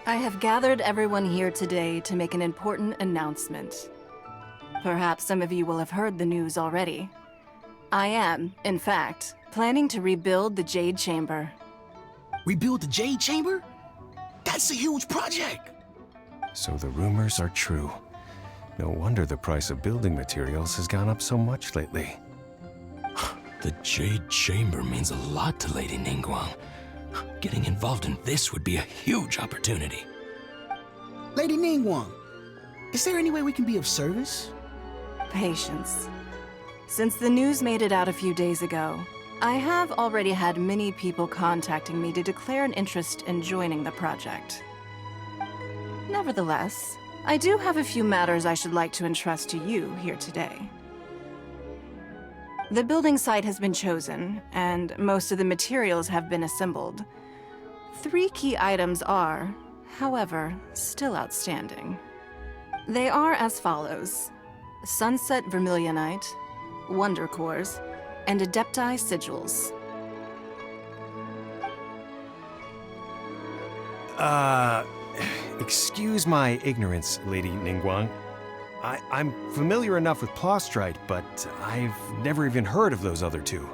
I have gathered everyone here today to make an important announcement. Perhaps some of you will have heard the news already. I am, in fact, planning to rebuild the Jade Chamber. Rebuild the Jade Chamber? That's a huge project! So the rumors are true. No wonder the price of building materials has gone up so much lately. The Jade Chamber means a lot to Lady Ningguang. Getting involved in this would be a huge opportunity. Lady Ningguang, is there any way we can be of service? Patience. Since the news made it out a few days ago, I have already had many people contacting me to declare an interest in joining the project. Nevertheless, I do have a few matters I should like to entrust to you here today. The building site has been chosen, and most of the materials have been assembled. 3 key items are, however, still outstanding. They are as follows: Sunset Vermilionite, Wonder Cores, and Adepti Sigils. Excuse my ignorance, Lady Ningguang. I'm familiar enough with Plostrite, but I've never even heard of those other 2.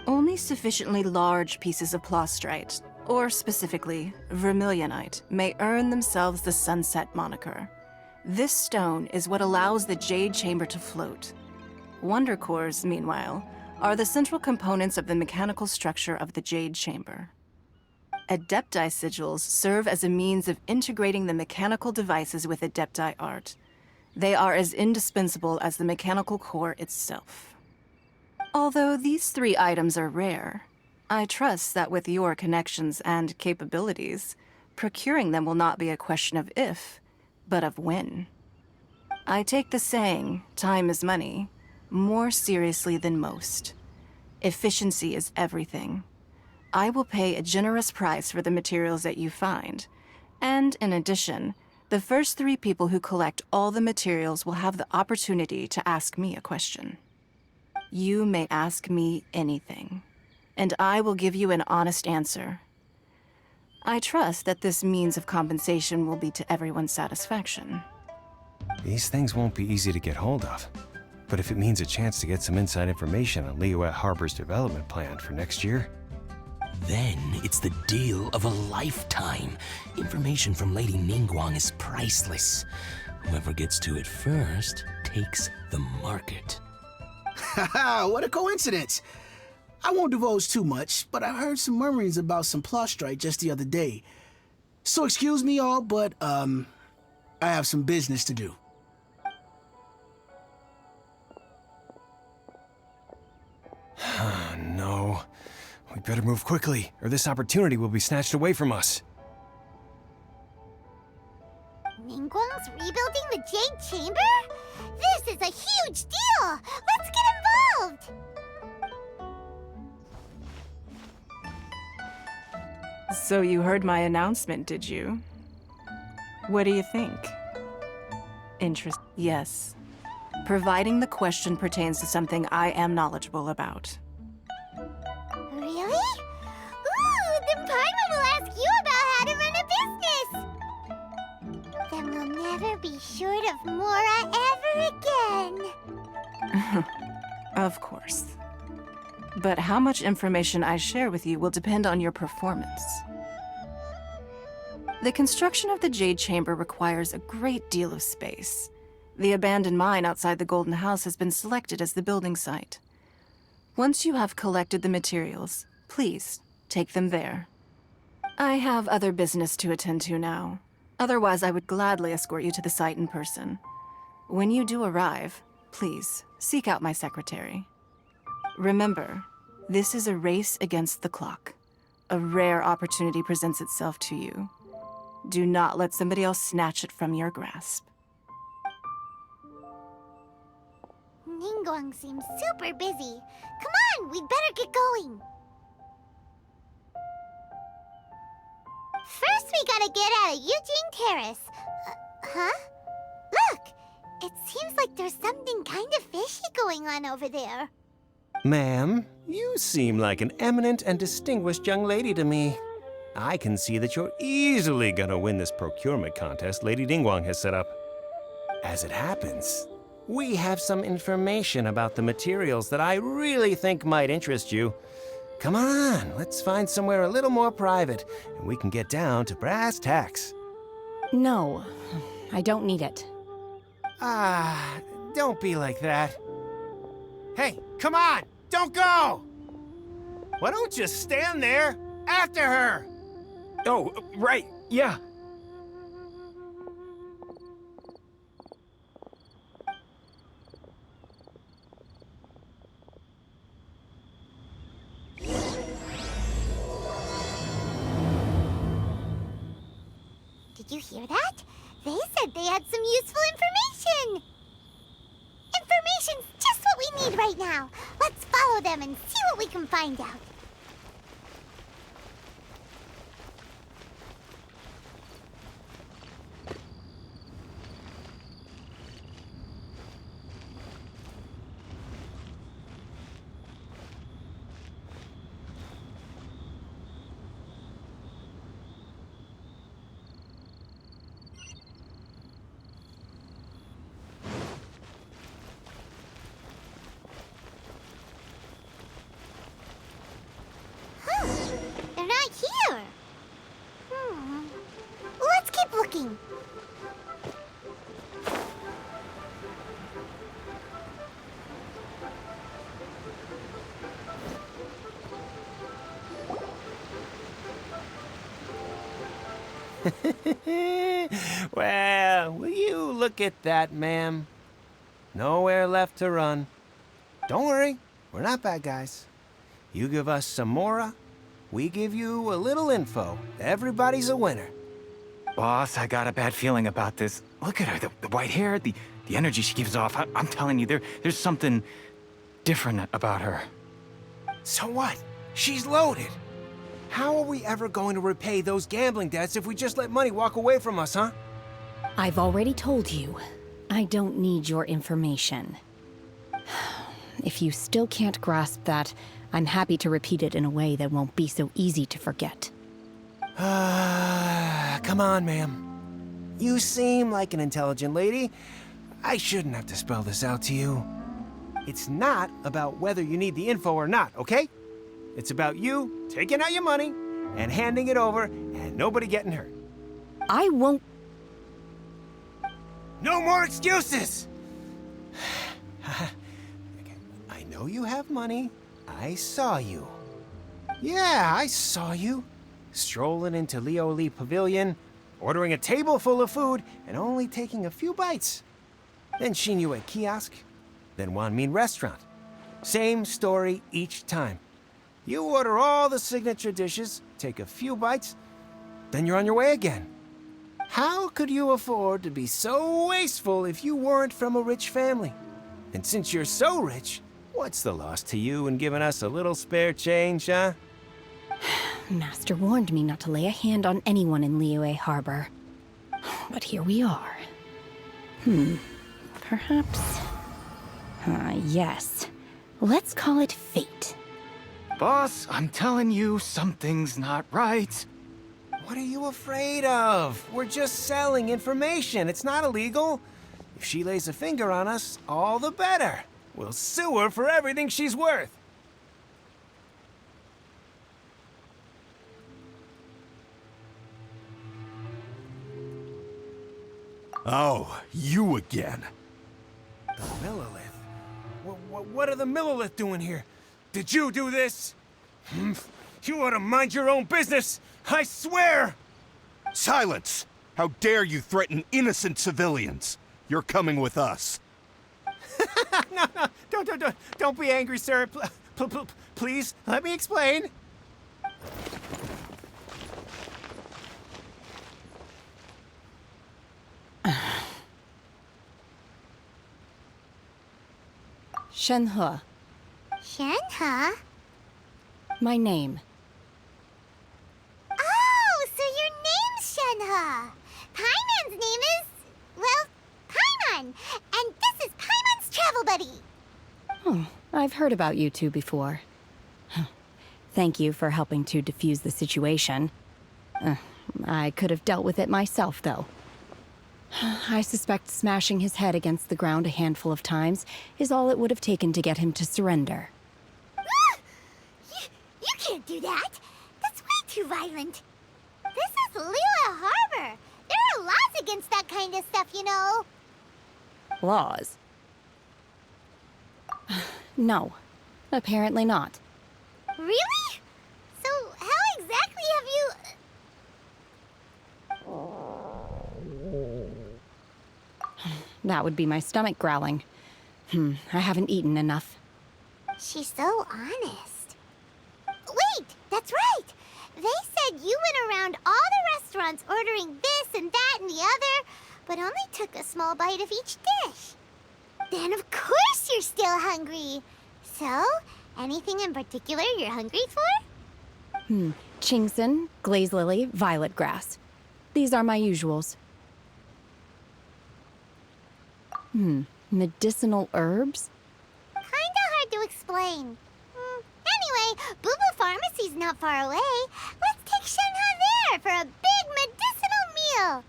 Only sufficiently large pieces of Plostrite, or specifically Vermilionite, may earn themselves the Sunset moniker. This stone is what allows the Jade Chamber to float. Wonder Cores, meanwhile, are the central components of the mechanical structure of the Jade Chamber. Adepti Sigils serve as a means of integrating the mechanical devices with Adepti art. They are as indispensable as the mechanical core itself. Although these 3 items are rare, I trust that with your connections and capabilities, procuring them will not be a question of if, but of when. I take the saying, time is money, more seriously than most. Efficiency is everything. I will pay a generous price for the materials that you find, and in addition, the first 3 people who collect all the materials will have the opportunity to ask me a question. You may ask me anything, and I will give you an honest answer. I trust that this means of compensation will be to everyone's satisfaction. These things won't be easy to get hold of. But if it means a chance to get some inside information on Liyue Harbor's development plan for next year, Then it's the deal of a lifetime. Information from Lady Ningguang is priceless. Whoever gets to it first takes the market. Haha, what a coincidence! I won't divulge too much, but I heard some murmurings about some Plostrite just the other day. So excuse me all, but, I have some business to do. no. We better move quickly, or this opportunity will be snatched away from us. Ningguang's rebuilding the Jade Chamber? This is a huge deal! Let's get involved! So you heard my announcement, did you? What do you think? Interest? Yes. Providing the question pertains to something I am knowledgeable about. Really? Ooh, then Paimon will ask you about how to run a business! Then we'll never be short of Mora ever again. Of course. But how much information I share with you will depend on your performance. The construction of the Jade Chamber requires a great deal of space. The abandoned mine outside the Golden House has been selected as the building site. Once you have collected the materials, please take them there. I have other business to attend to now. Otherwise, I would gladly escort you to the site in person. When you do arrive, please seek out my secretary. Remember, this is a race against the clock. A rare opportunity presents itself to you. Do not let somebody else snatch it from your grasp. Ningguang seems super busy. Come on, we'd better get going. First, we gotta get out of Eugene Terrace. Huh? Look! It seems like there's something kind of fishy going on over there. Ma'am, you seem like an eminent and distinguished young lady to me. I can see that you're easily gonna win this procurement contest Lady Ningguang has set up. As it happens, we have some information about the materials that I really think might interest you. Come on, let's find somewhere a little more private, and we can get down to brass tacks. No, I don't need it. Don't be like that. Hey, come on! Don't go! Why don't you stand there after her? Oh, right, yeah. Did you hear that? They said they had some useful information. Information's just what we need right now. Let's follow them and see what we can find out. They're not here. Let's keep looking. Well, will you look at that, ma'am? Nowhere left to run. Don't worry, we're not bad guys. You give us some mora, we give you a little info. Everybody's a winner. Boss, I got a bad feeling about this. Look at her, the white hair, the energy she gives off. I'm telling you, there's something different about her. So what? She's loaded. How are we ever going to repay those gambling debts if we just let money walk away from us, huh? I've already told you, I don't need your information. If you still can't grasp that, I'm happy to repeat it in a way that won't be so easy to forget. Come on, ma'am. You seem like an intelligent lady. I shouldn't have to spell this out to you. It's not about whether you need the info or not, okay? It's about you taking out your money and handing it over and nobody getting hurt. I won't. No more excuses! I know you have money. I saw you. Yeah, I saw you. Strolling into Liyue Pavilion, ordering a table full of food, and only taking a few bites. Then Xinyue Kiosk, then Wanmin Restaurant. Same story each time. You order all the signature dishes, take a few bites, then you're on your way again. How could you afford to be so wasteful if you weren't from a rich family? And since you're so rich, what's the loss to you in giving us a little spare change, huh? Master warned me not to lay a hand on anyone in Liyue Harbor. But here we are. Perhaps... yes. Let's call it fate. Boss, I'm telling you, something's not right. What are you afraid of? We're just selling information. It's not illegal. If she lays a finger on us, all the better. We'll sue her for everything she's worth. Oh, you again. The Millilith? What are the Millilith doing here? Did you do this? You ought to mind your own business! I swear! Silence! How dare you threaten innocent civilians? You're coming with us. No, don't be angry, sir. Please, let me explain. Shenhe, Shenhe? my name. Oh, so your name's Shenhe. Paimon's name is, well, Paimon. And this is Paimon's travel buddy. Oh, I've heard about you two before. Thank you for helping to defuse the situation. I could have dealt with it myself, though. I suspect smashing his head against the ground a handful of times is all it would have taken to get him to surrender. You can't do that. That's way too violent. This is Liyue Harbor. There are laws against that kind of stuff, you know. Laws? No, apparently not. Really? So how exactly have you... That would be my stomach growling. I haven't eaten enough. She's so honest. Wait, that's right. They said you went around all the restaurants ordering this and that and the other, but only took a small bite of each dish. Then of course you're still hungry. So, anything in particular you're hungry for? Chingson, glaze lily, violet grass. These are my usuals. Medicinal herbs? Kinda hard to explain. Anyway, Boo Boo Pharmacy's not far away. Let's take Shenhe there for a big medicinal meal.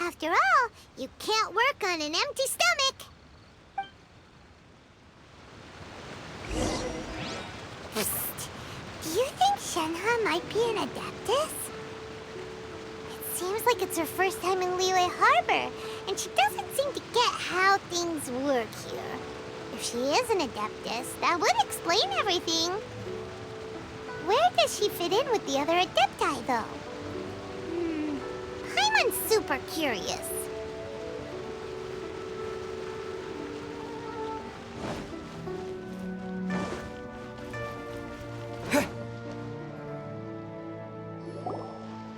After all, you can't work on an empty stomach. Psst. Do you think Shenhe might be an Adeptus? It seems like it's her first time in Liyue Harbor, and she doesn't seem to get how things work here. If she is an Adeptus, that would explain everything. Where does she fit in with the other Adepti, though? Paimon's super curious.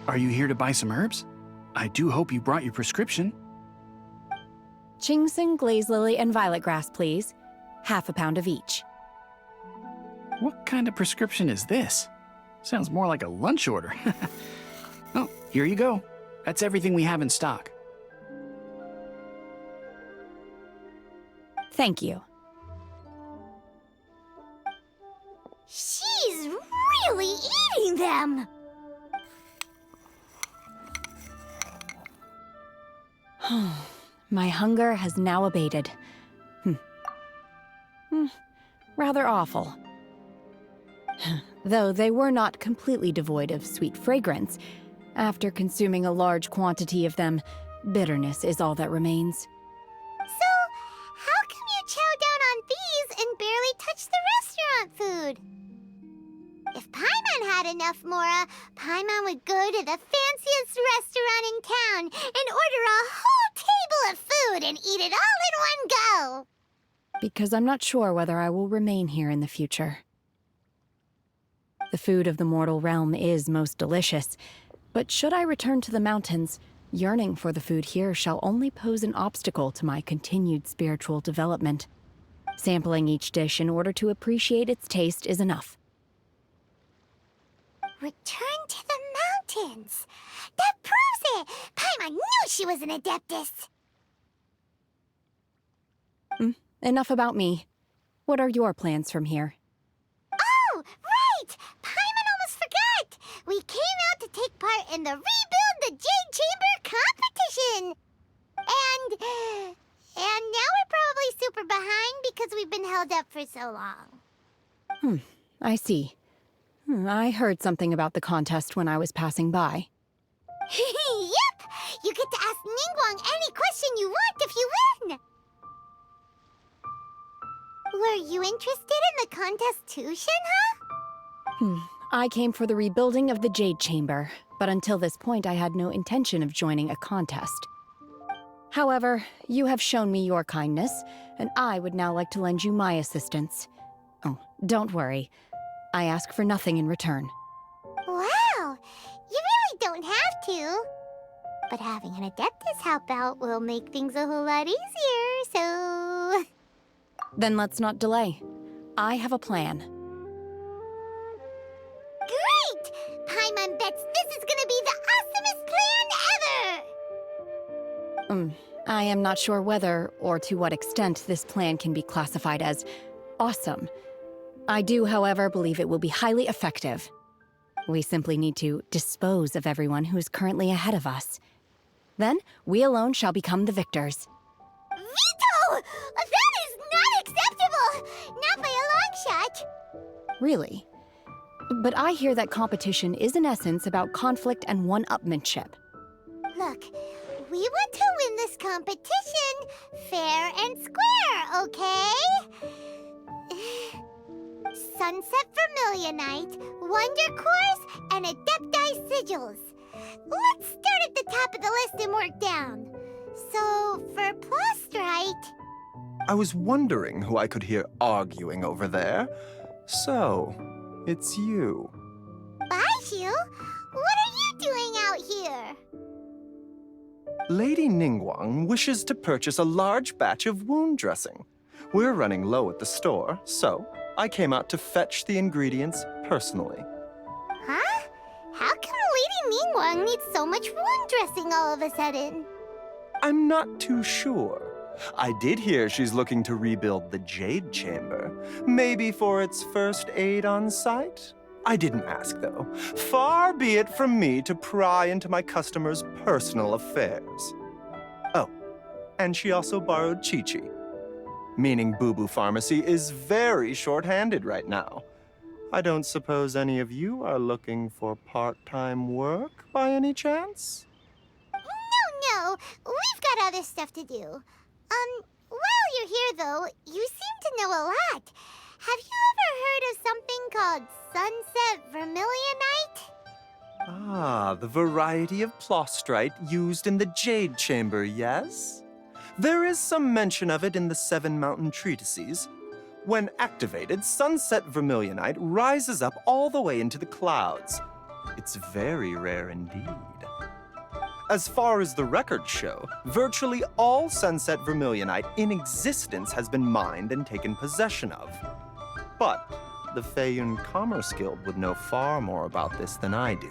Are you here to buy some herbs? I do hope you brought your prescription. Chingson, glaze lily, and violet grass, please. Half a pound of each. What kind of prescription is this? Sounds more like a lunch order. Oh, here you go. That's everything we have in stock. Thank you. She's really eating them! My hunger has now abated. Rather awful. Though they were not completely devoid of sweet fragrance, after consuming a large quantity of them, bitterness is all that remains. So, how come you chow down on these and barely touch the restaurant food? If Paimon had enough mora, Paimon would go to the fanciest restaurant in town and order a whole table of food and eat it all in one go. Because I'm not sure whether I will remain here in the future. The food of the mortal realm is most delicious, but should I return to the mountains, yearning for the food here shall only pose an obstacle to my continued spiritual development. Sampling each dish in order to appreciate its taste is enough. Return to the mountains. That proves it! Paimon knew she was an Adeptus. Enough about me. What are your plans from here? Oh, right! Paimon almost forgot! We came out to take part in the Rebuild the Jade Chamber competition! And now we're probably super behind because we've been held up for so long. I see. I heard something about the contest when I was passing by. Yep! You get to ask Ningguang any question you want if you win! Were you interested in the contest too, Shenhe? I came for the rebuilding of the Jade Chamber, but until this point I had no intention of joining a contest. However, you have shown me your kindness, and I would now like to lend you my assistance. Oh, don't worry. I ask for nothing in return. Wow! You really don't have to. But having an Adeptus help out will make things a whole lot easier, so... Then let's not delay. I have a plan. Great! Paimon bets this is gonna be the awesomest plan ever! I am not sure whether, or to what extent, this plan can be classified as awesome. I do, however, believe it will be highly effective. We simply need to dispose of everyone who is currently ahead of us. Then, we alone shall become the victors. Veto! That is not acceptable! Not by a long shot! Really? But I hear that competition is in essence about conflict and one-upmanship. Look, we want to win this competition fair and square, okay? Sunset Vermilionite, Wonder Cores, and Adepti Sigils. Let's start at the top of the list and work down. So, for Plustrite... I was wondering who I could hear arguing over there. So, it's you. Baiju? What are you doing out here? Lady Ningguang wishes to purchase a large batch of wound dressing. We're running low at the store, so I came out to fetch the ingredients personally. Huh? How come Lady Ningguang needs so much wound dressing all of a sudden? I'm not too sure. I did hear she's looking to rebuild the Jade Chamber. Maybe for its first aid on site? I didn't ask, though. Far be it from me to pry into my customers' personal affairs. Oh, and she also borrowed Chi-Chi. Meaning Boo Boo Pharmacy is very short-handed right now. I don't suppose any of you are looking for part-time work by any chance? No, we've got other stuff to do. While you're here, though, you seem to know a lot. Have you ever heard of something called Sunset Vermilionite? Ah, the variety of Plustrite used in the Jade Chamber, yes? There is some mention of it in the Seven Mountain Treatises. When activated, Sunset Vermilionite rises up all the way into the clouds. It's very rare indeed. As far as the records show, virtually all Sunset Vermilionite in existence has been mined and taken possession of. But the Feiyun Commerce Guild would know far more about this than I do.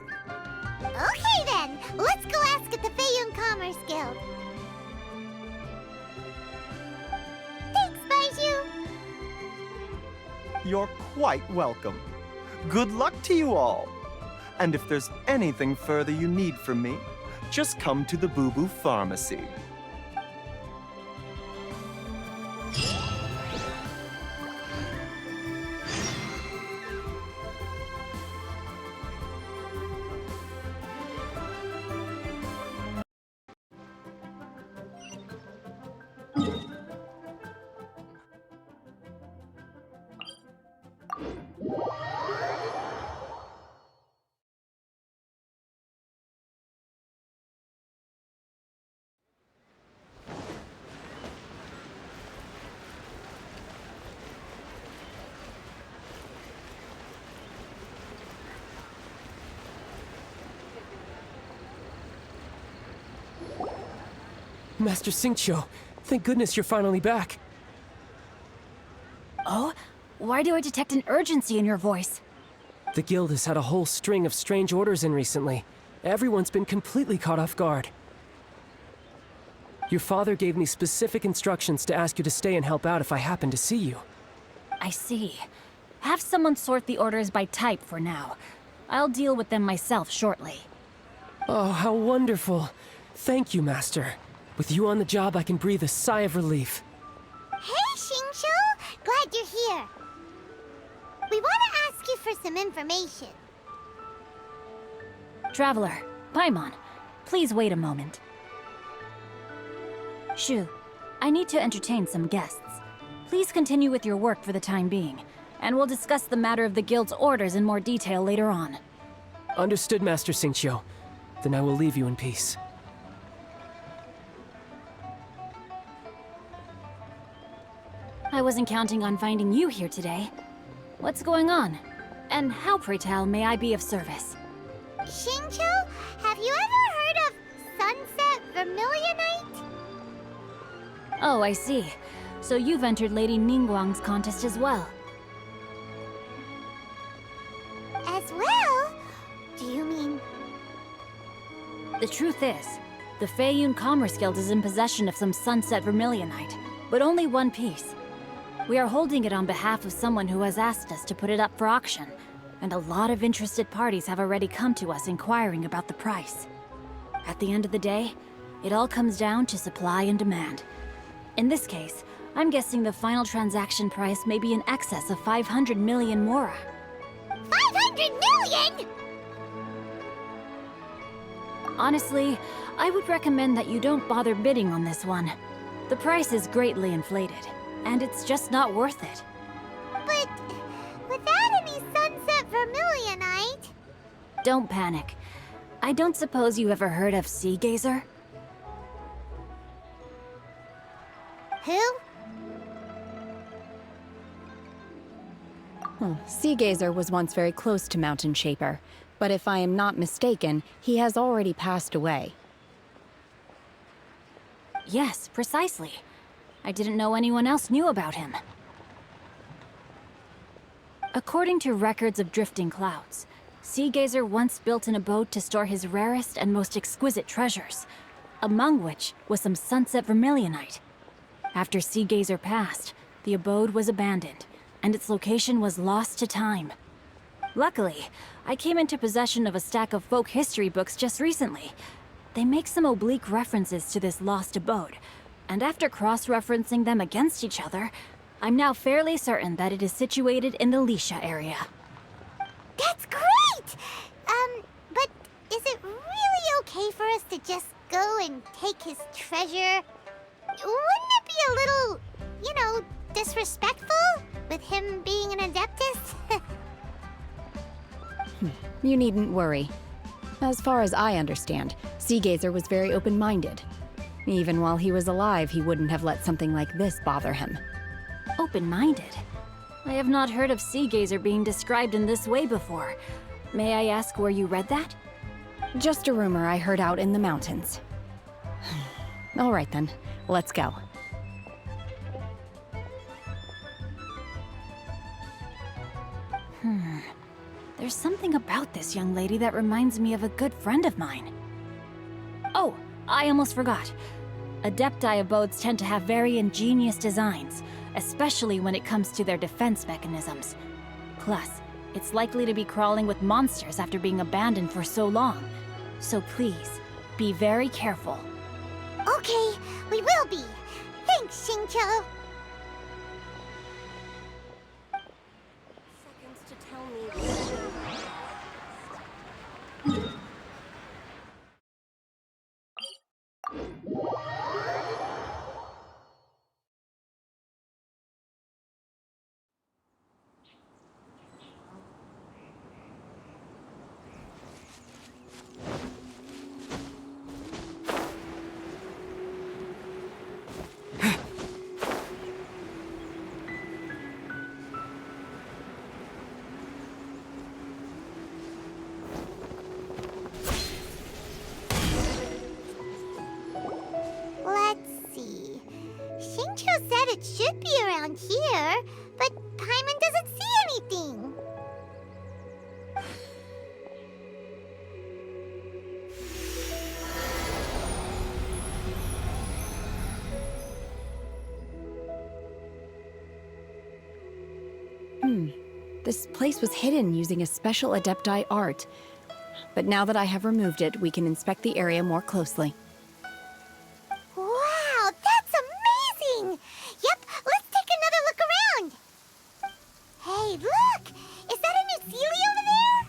Okay then, let's go ask at the Feiyun Commerce Guild. Thanks, Baiju. You're quite welcome. Good luck to you all. And if there's anything further you need from me, just come to the Boo Boo Pharmacy. Master Xingqiu, thank goodness you're finally back. Oh? Why do I detect an urgency in your voice? The guild has had a whole string of strange orders in recently. Everyone's been completely caught off guard. Your father gave me specific instructions to ask you to stay and help out if I happen to see you. I see. Have someone sort the orders by type for now. I'll deal with them myself shortly. Oh, how wonderful. Thank you, Master. With you on the job, I can breathe a sigh of relief. Hey, Xingqiu! Glad you're here. We want to ask you for some information. Traveler, Paimon, please wait a moment. Shu, I need to entertain some guests. Please continue with your work for the time being. and we'll discuss the matter of the guild's orders in more detail later on. Understood, Master Xingqiu. Then I will leave you in peace. I wasn't counting on finding you here today. What's going on? And how, pray tell, may I be of service? Xingqiu, have you ever heard of Sunset Vermilionite? Oh, I see. So you've entered Lady Ningguang's contest as well. As well? Do you mean... The truth is, the Feiyun Commerce Guild is in possession of some Sunset Vermilionite, but only one piece. We are holding it on behalf of someone who has asked us to put it up for auction, and a lot of interested parties have already come to us inquiring about the price. At the end of the day, it all comes down to supply and demand. In this case, I'm guessing the final transaction price may be in excess of 500 million mora. 500 million?! Honestly, I would recommend that you don't bother bidding on this one. The price is greatly inflated, and it's just not worth it. But without any Sunset Vermilionite... Don't panic. I don't suppose you ever heard of Sea Gazer? Who? Sea Gazer was once very close to Mountain Shaper, but if I am not mistaken, he has already passed away. Yes, precisely. I didn't know anyone else knew about him. According to records of drifting clouds, Sea Gazer once built an abode to store his rarest and most exquisite treasures, among which was some Sunset Vermilionite. After Sea Gazer passed, the abode was abandoned, and its location was lost to time. Luckily, I came into possession of a stack of folk history books just recently. They make some oblique references to this lost abode, and after cross-referencing them against each other, I'm now fairly certain that it is situated in the Liyue area. That's great! But is it really okay for us to just go and take his treasure? Wouldn't it be a little, disrespectful? With him being an Adeptus? You needn't worry. As far as I understand, Sea Gazer was very open-minded. Even while he was alive, he wouldn't have let something like this bother him. Open-minded? I have not heard of Sea Gazer being described in this way before. May I ask where you read that? Just a rumor I heard out in the mountains. All right then, let's go. There's something about this young lady that reminds me of a good friend of mine. Oh, I almost forgot. Adepti abodes tend to have very ingenious designs, especially when it comes to their defense mechanisms. Plus, it's likely to be crawling with monsters after being abandoned for so long. So please, be very careful. Okay, we will be. Thanks, Xingqiu. Seconds to tell me. It should be around here, but Paimon doesn't see anything. This place was hidden using a special Adepti art. But now that I have removed it, we can inspect the area more closely. Wow, that's amazing! Yep, let's take another look around. Hey, look! Is that a new Sealy over there?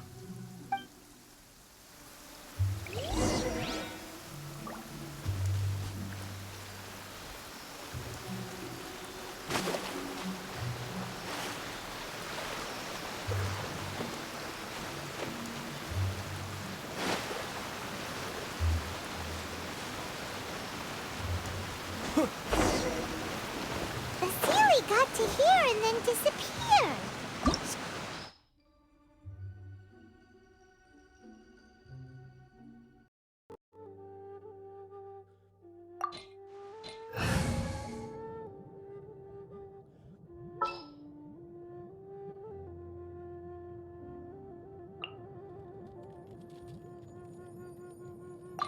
to here and then disappeared.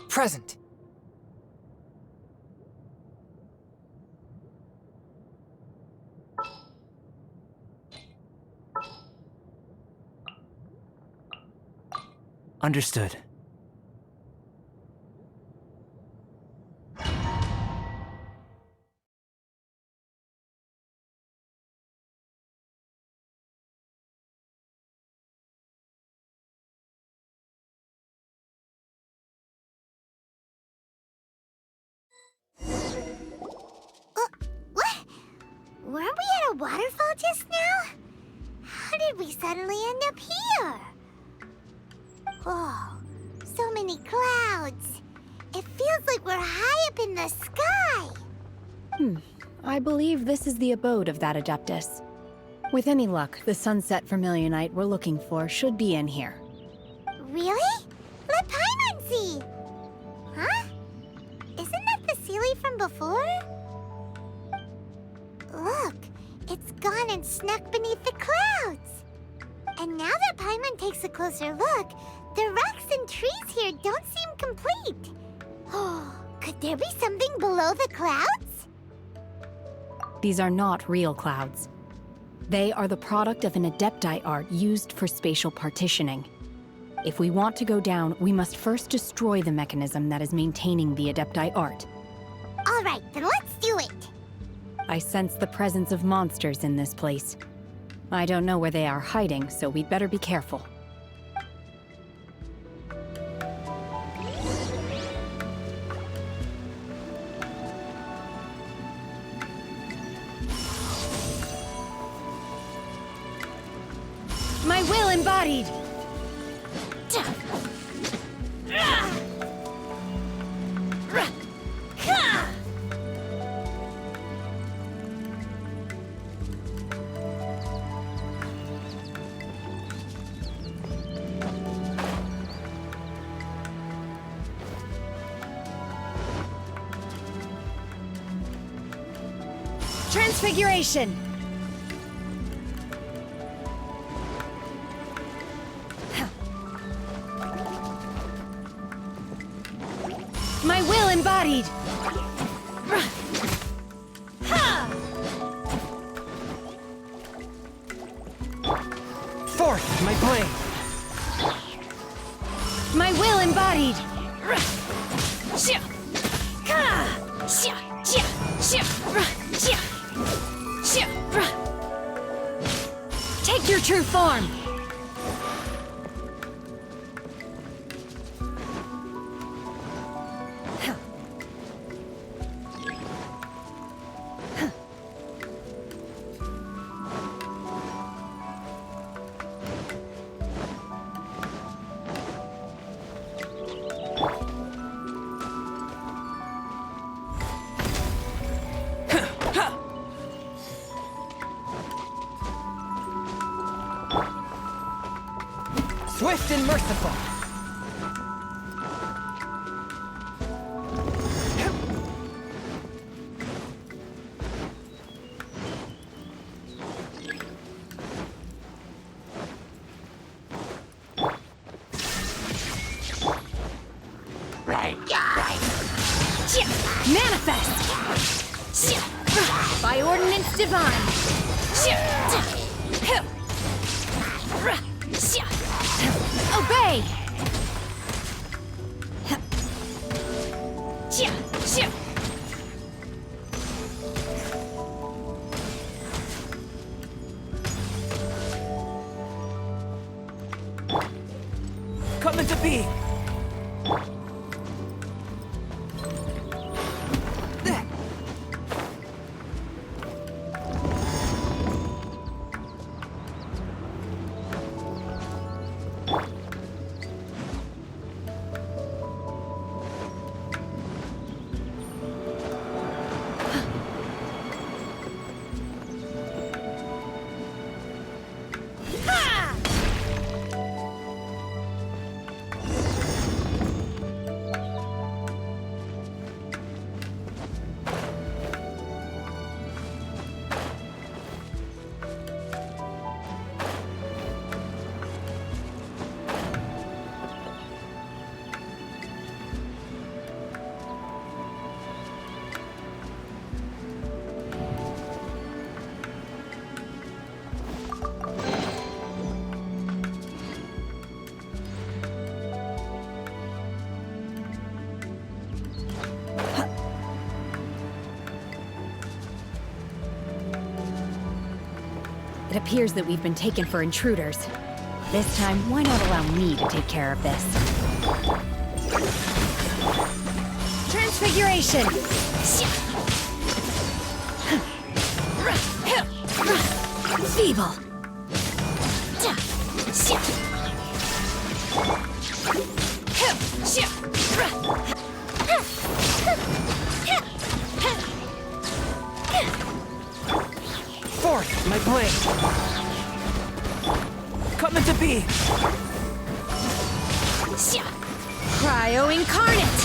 Present. Understood. What? Weren't we at a waterfall just now? How did we suddenly end up here? Oh, so many clouds. It feels like we're high up in the sky. I believe this is the abode of that Adeptus. With any luck, the sunset vermilionite we're looking for should be in here. Really? Let Paimon see. Huh? Isn't that the Sealy from before? Look, it's gone and snuck beneath the clouds. And now that Paimon takes a closer look, the rocks and trees here don't seem complete. Oh, could there be something below the clouds? These are not real clouds. They are the product of an Adepti art used for spatial partitioning. If we want to go down, we must first destroy the mechanism that is maintaining the Adepti art. All right, then let's do it. I sense the presence of monsters in this place. I don't know where they are hiding, so we'd better be careful. My will embodied! Transfiguration! My will embodied! Forth, my blade! My will embodied! Take your true form! Swift and merciful! Manifest! By ordinance divine! Obey! Come into being! It appears that we've been taken for intruders. This time, why not allow me to take care of this? Transfiguration! Feeble! Fourth, my blade. Coming to be. Cryo incarnate!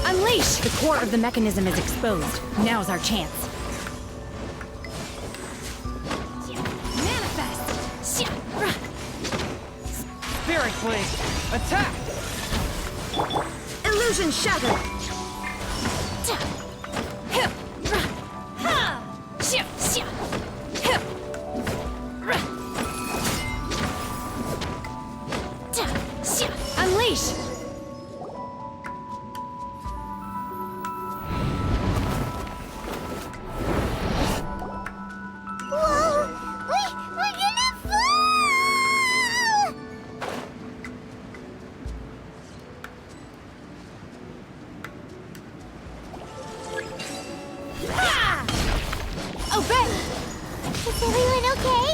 Unleash! The core of the mechanism is exposed. Now's our chance. Manifest! Spirit blade. Attack! Illusion shattered! Unleash! Whoa! We're gonna fall! Ah! Obey! Is everyone okay?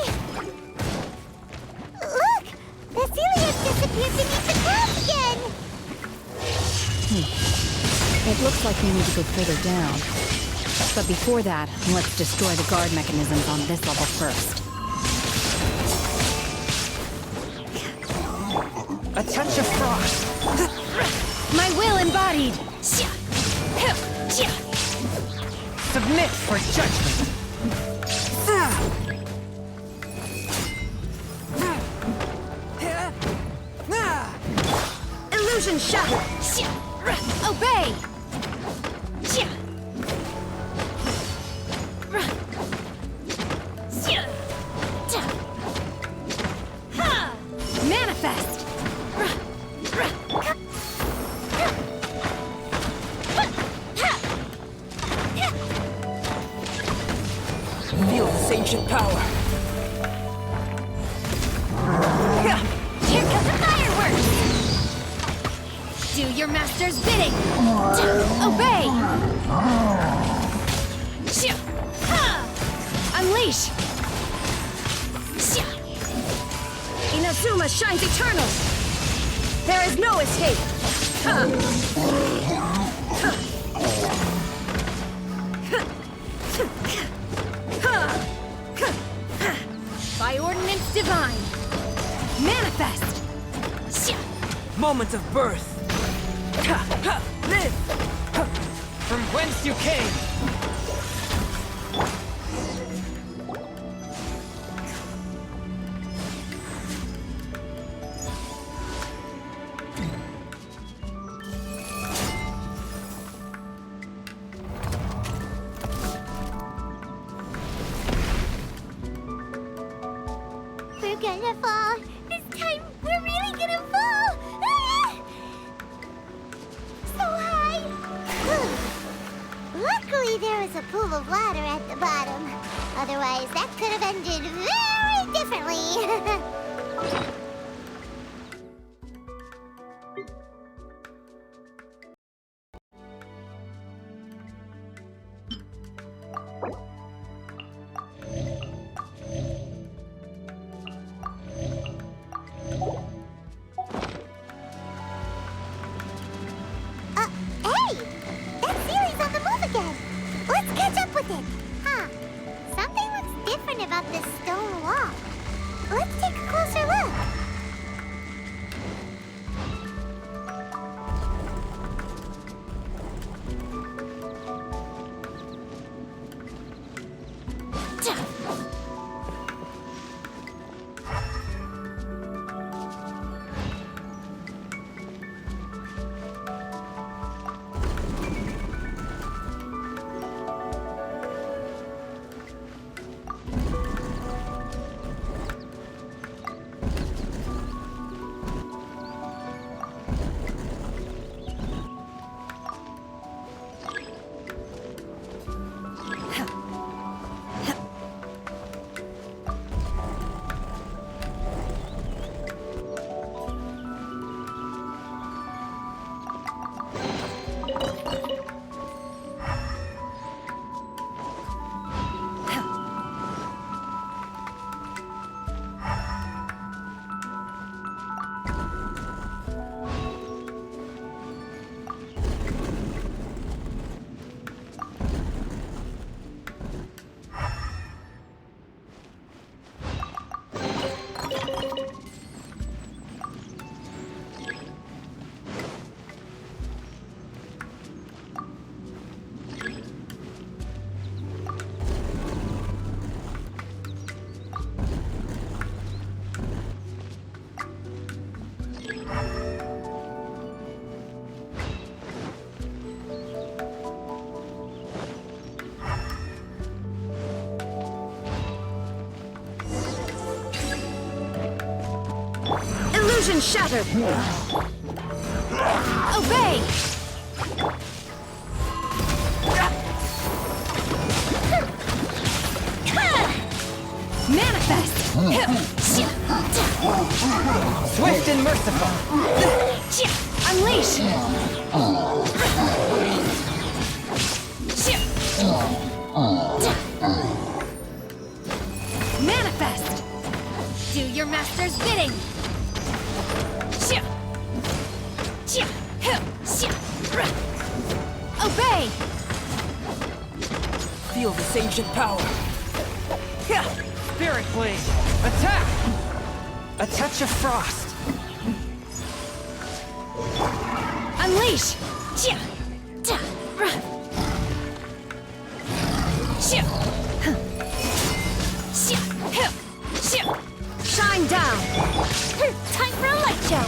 Look! The celiac disappeared beneath the clouds again! It looks like we need to go further down. But before that, let's destroy the guard mechanisms on this level first. A touch of frost. My will embodied! Submit for judgment. Illusion shattered! Obey! Manifest! Feel this ancient power. Here comes the fireworks! Do your master's bidding! Obey! Unleash! Inazuma shines eternal! There is no escape! By ordinance divine! Manifest! Moment of birth. Live! From whence you came. We're gonna fall. This time, we're really gonna fall. Ah! So high. Luckily, there was a pool of water at the bottom. Otherwise, that could have ended very differently. Hey! That series on the move again! Let's catch up with it! Huh. Something looks different about this stone wall. Let's take a Illusion shattered! Obey! Manifest! Swift and merciful. Unleash! Manifest! Do your master's bidding! Obey! Feel this ancient power. Spirit Blade, attack! A touch of frost. Unleash! Shine down! Time for a light show!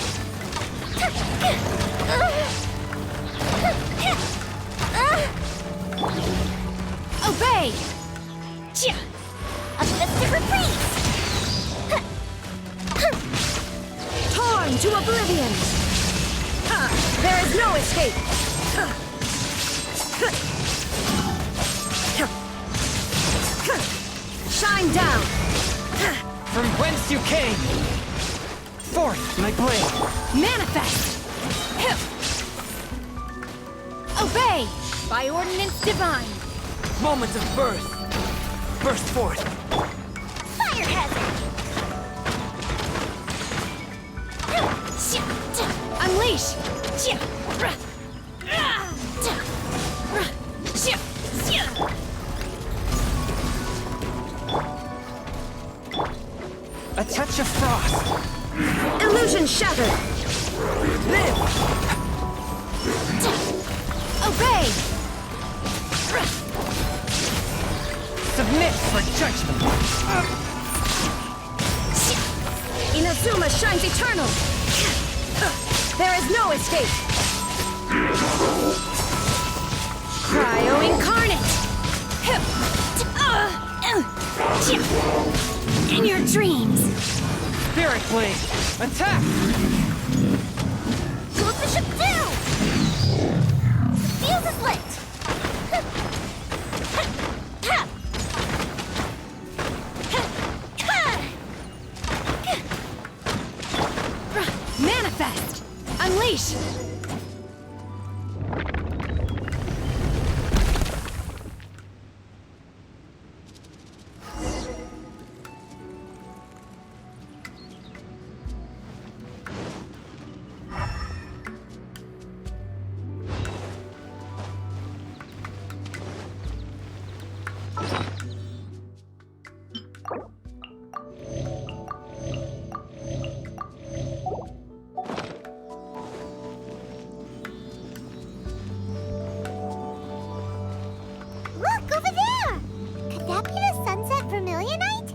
Obey! A mystic reprise! Torn to oblivion! There is no escape! Shine down! From whence you came. Forth, my blade. Manifest! Obey! By ordinance divine! Moment of birth. Burst forth. Fire hazard! Unleash! A touch of frost. Illusion shattered! Live! Obey! Submit for judgment. Inazuma shines eternal! There is no escape! Cryo incarnate! In your dreams! Spirit Blade, attack! Close the ship down! The fuse is lit! Manifest! Unleash! Look, over there! Could that be the sunset vermilionite?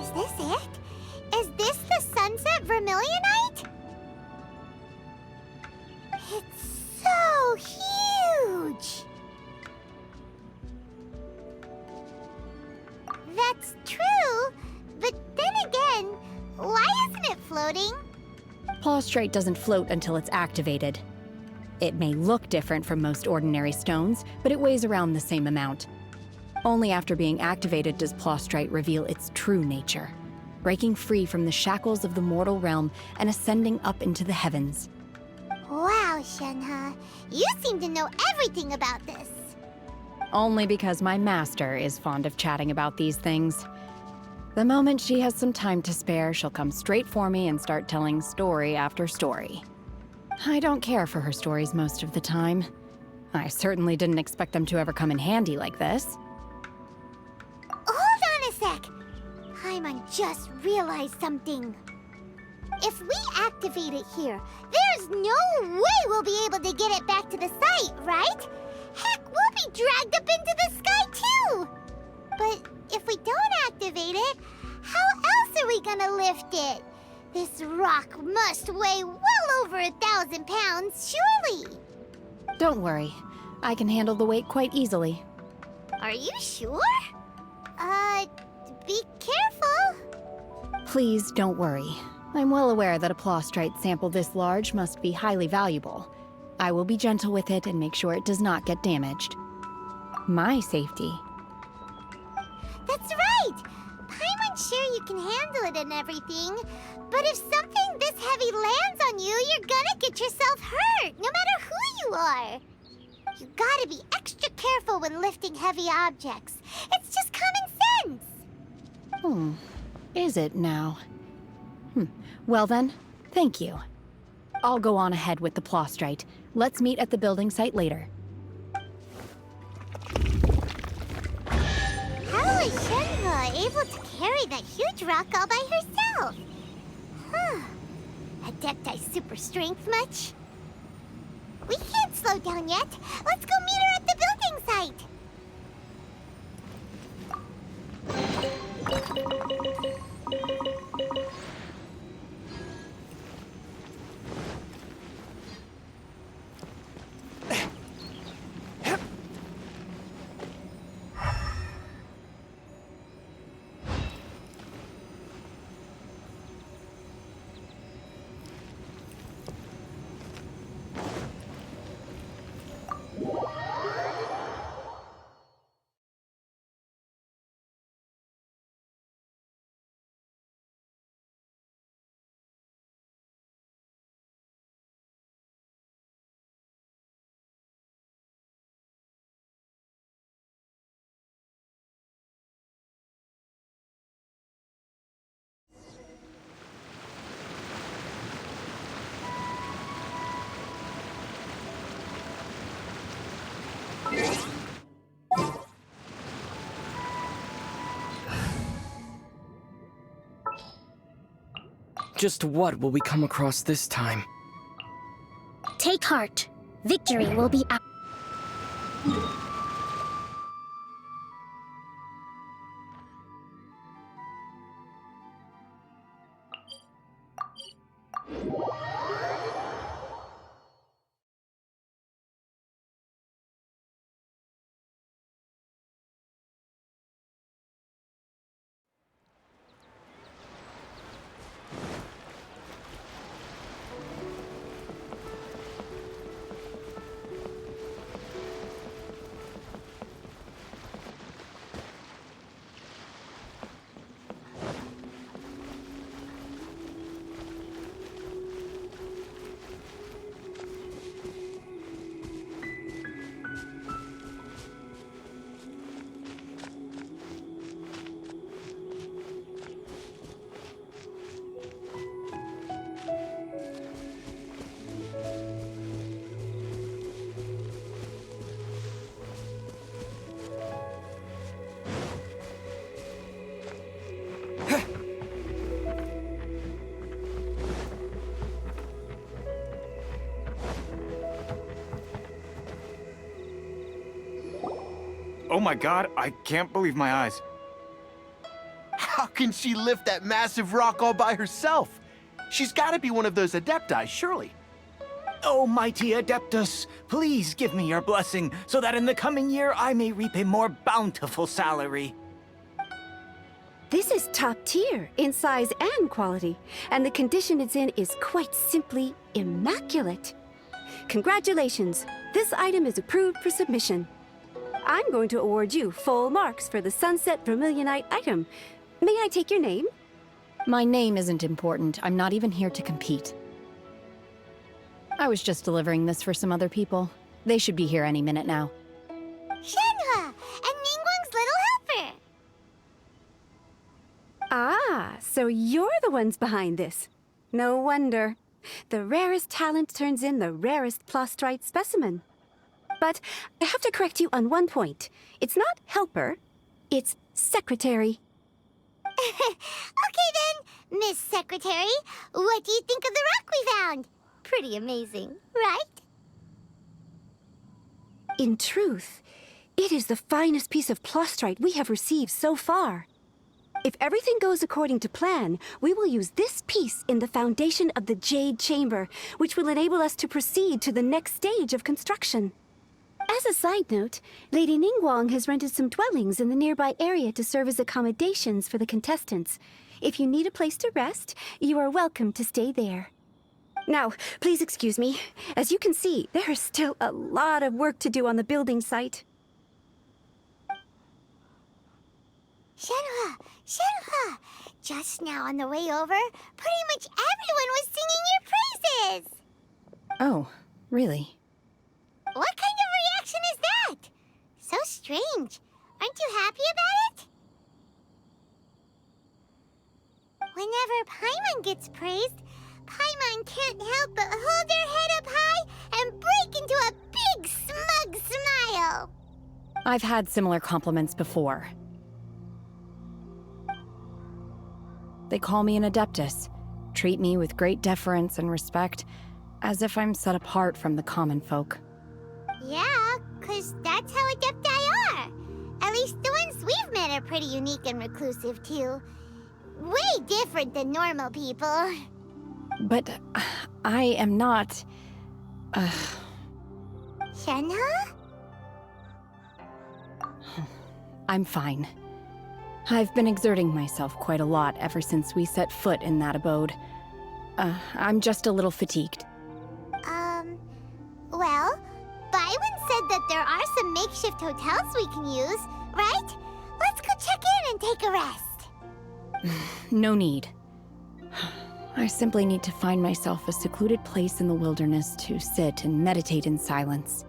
Is this it? Is this the sunset vermilionite? It's so huge! That's true, but then again, why isn't it floating? Plaustrate doesn't float until it's activated. It may look different from most ordinary stones, but it weighs around the same amount. Only after being activated does Plaustrate reveal its true nature, breaking free from the shackles of the mortal realm and ascending up into the heavens. Wow, Shenhe, you seem to know everything about this. Only because my master is fond of chatting about these things. The moment she has some time to spare, she'll come straight for me and start telling story after story. I don't care for her stories most of the time. I certainly didn't expect them to ever come in handy like this. Hold on a sec! Paimon just realized something. If we activate it here, there's no way we'll be able to get it back to the site, right? Heck, we'll be dragged up into the sky too! But if we don't activate it, how else are we gonna lift it? This rock must weigh well over 1,000 pounds, surely! Don't worry. I can handle the weight quite easily. Are you sure? Be careful! Please don't worry. I'm well aware that a plostrite sample this large must be highly valuable. I will be gentle with it and make sure it does not get damaged. My safety. That's right! Paimon's sure you can handle it and everything, but if something this heavy lands on you, you're gonna get yourself hurt, no matter who you are. You gotta be extra careful when lifting heavy objects. It's just common sense! Is it now? Well then, thank you. I'll go on ahead with the plostrite. Let's meet at the building site later. How is Shenhe able to carry that huge rock all by herself? Adepti super strength much? We can't slow down yet. Let's go meet her at the building site. Just what will we come across this time? Take heart. Victory will be ours. Oh my god, I can't believe my eyes. How can she lift that massive rock all by herself? She's gotta be one of those Adepti, surely. Oh, mighty Adeptus, please give me your blessing so that in the coming year I may reap a more bountiful salary. This is top tier in size and quality, and the condition it's in is quite simply immaculate. Congratulations, this item is approved for submission. I'm going to award you full marks for the Sunset Vermilionite item. May I take your name? My name isn't important. I'm not even here to compete. I was just delivering this for some other people. They should be here any minute now. Shenhe and Ningguang's little helper. Ah, so you're the ones behind this. No wonder. The rarest talent turns in the rarest plostrite specimen. But I have to correct you on one point. It's not helper, it's secretary. Okay then, Miss Secretary, what do you think of the rock we found? Pretty amazing, right? In truth, it is the finest piece of plastrite we have received so far. If everything goes according to plan, we will use this piece in the foundation of the Jade Chamber, which will enable us to proceed to the next stage of construction. As a side note, Lady Ningguang has rented some dwellings in the nearby area to serve as accommodations for the contestants. If you need a place to rest, you are welcome to stay there. Now, please excuse me. As you can see, there is still a lot of work to do on the building site. Shenhua! Shenhua! Just now on the way over, pretty much everyone was singing your praises! Oh, really? What kind of reaction is that? So strange. Aren't you happy about it? Whenever Paimon gets praised, Paimon can't help but hold their head up high and break into a big smug smile. I've had similar compliments before. They call me an Adeptus, treat me with great deference and respect, as if I'm set apart from the common folk. Yeah, 'cause that's how Adepti are. At least the ones we've met are pretty unique and reclusive, too. Way different than normal people. But I am not... Shenhua? I'm fine. I've been exerting myself quite a lot ever since we set foot in that abode. I'm just a little fatigued. Well, Byron said that there are some makeshift hotels we can use, right? Let's go check in and take a rest. No need. I simply need to find myself a secluded place in the wilderness to sit and meditate in silence.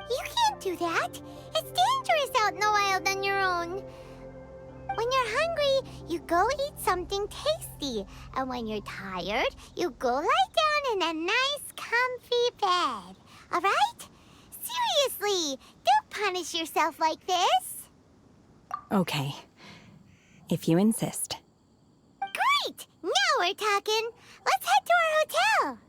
You can't do that. It's dangerous out in the wild on your own. When you're hungry, you go eat something tasty. And when you're tired, you go lie down in a nice, comfy bed. All right? Seriously, don't punish yourself like this. Okay. If you insist. Great! Now we're talking. Let's head to our hotel.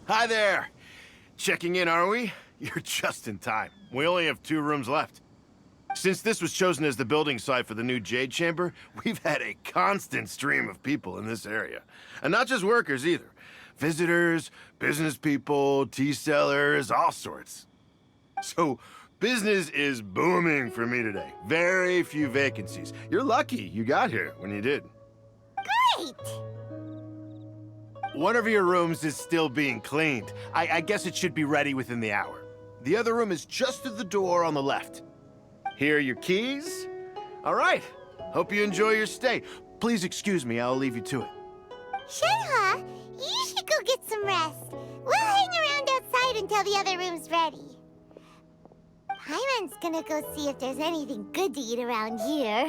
Hi there. Checking in, are we? You're just in time. We only have 2 rooms left. Since this was chosen as the building site for the new Jade Chamber, we've had a constant stream of people in this area. And not just workers either. Visitors, business people, tea sellers, all sorts. So, business is booming for me today. Very few vacancies. You're lucky you got here when you did. Great! One of your rooms is still being cleaned. I guess it should be ready within the hour. The other room is just through the door on the left. Here are your keys. All right. Hope you enjoy your stay. Please excuse me, I'll leave you to it. Shenhua, you should go get some rest. We'll hang around outside until the other room's ready. Paimon's gonna go see if there's anything good to eat around here.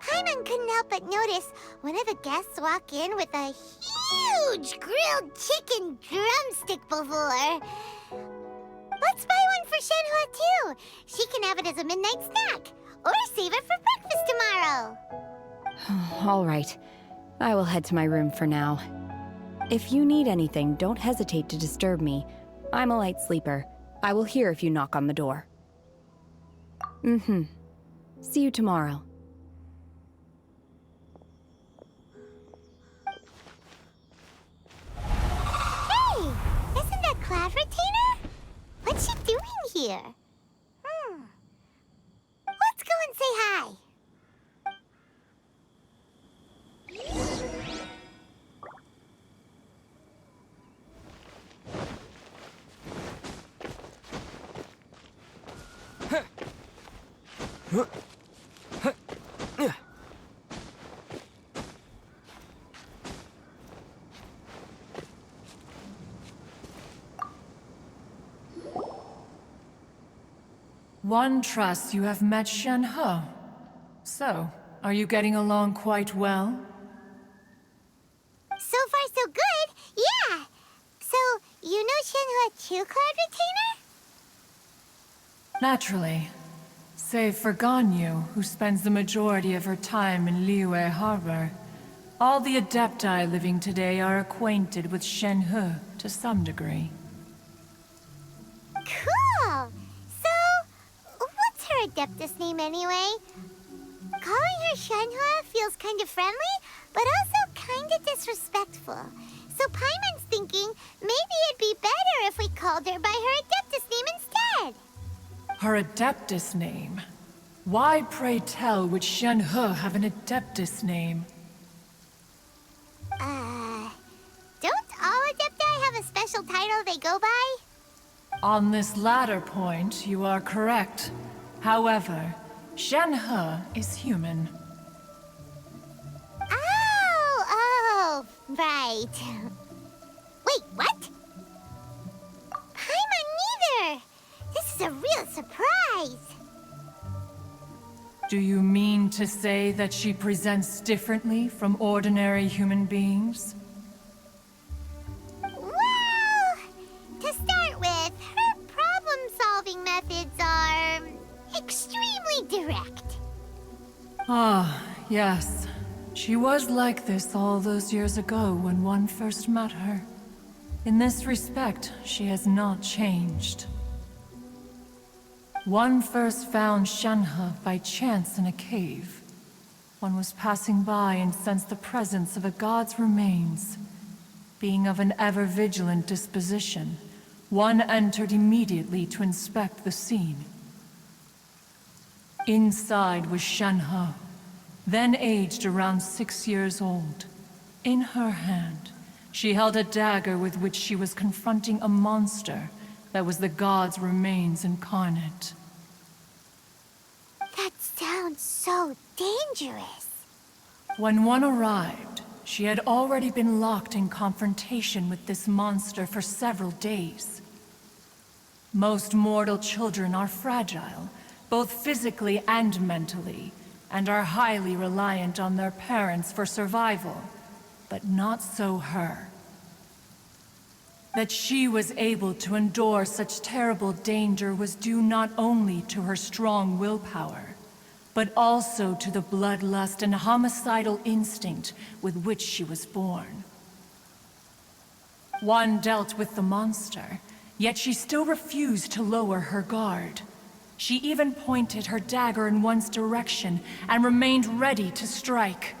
Paimon couldn't help but notice one of the guests walk in with a huge grilled chicken drumstick before. Let's buy one for Shenhua, too. She can have it as a midnight snack. Or save it for breakfast tomorrow. All right. I will head to my room for now. If you need anything, don't hesitate to disturb me. I'm a light sleeper. I will hear if you knock on the door. See you tomorrow. Hey! Isn't that Cloud Retainer? What's she doing here? Let's go and say hi. One trusts you have met Shen-He. So, are you getting along quite well? So far, so good. Yeah. So, you know Shen-He too, Cloud Retainer? Naturally. Save for Ganyu, who spends the majority of her time in Liyue Harbor. All the Adepti living today are acquainted with Shen-He to some degree. Cool! So, what's her Adeptus name anyway? Calling her Shen-He feels kind of friendly, but also kind of disrespectful. So Paimon's thinking maybe it'd be better if we called her by her Adeptus name instead. Her Adeptus name? Why, pray tell, would Shen-He have an Adeptus name? Don't all Adepti have a special title they go by? On this latter point, you are correct. However, Shen-He is human. Oh, right. Wait, what? Paimon neither! This is a real surprise! Do you mean to say that she presents differently from ordinary human beings? Well, to start with, her problem-solving methods are extremely direct. Ah, yes. She was like this all those years ago when one first met her. In this respect, she has not changed. One first found Shen-He by chance in a cave. One was passing by and sensed the presence of a god's remains. Being of an ever-vigilant disposition, one entered immediately to inspect the scene. Inside was Shen-He, then aged around 6 years old. In her hand, she held a dagger with which she was confronting a monster that was the god's remains incarnate. That sounds so dangerous. When one arrived, she had already been locked in confrontation with this monster for several days. Most mortal children are fragile, both physically and mentally, and are highly reliant on their parents for survival, but not so her. That she was able to endure such terrible danger was due not only to her strong willpower, but also to the bloodlust and homicidal instinct with which she was born. One dealt with the monster, yet she still refused to lower her guard. She even pointed her dagger in one's direction and remained ready to strike.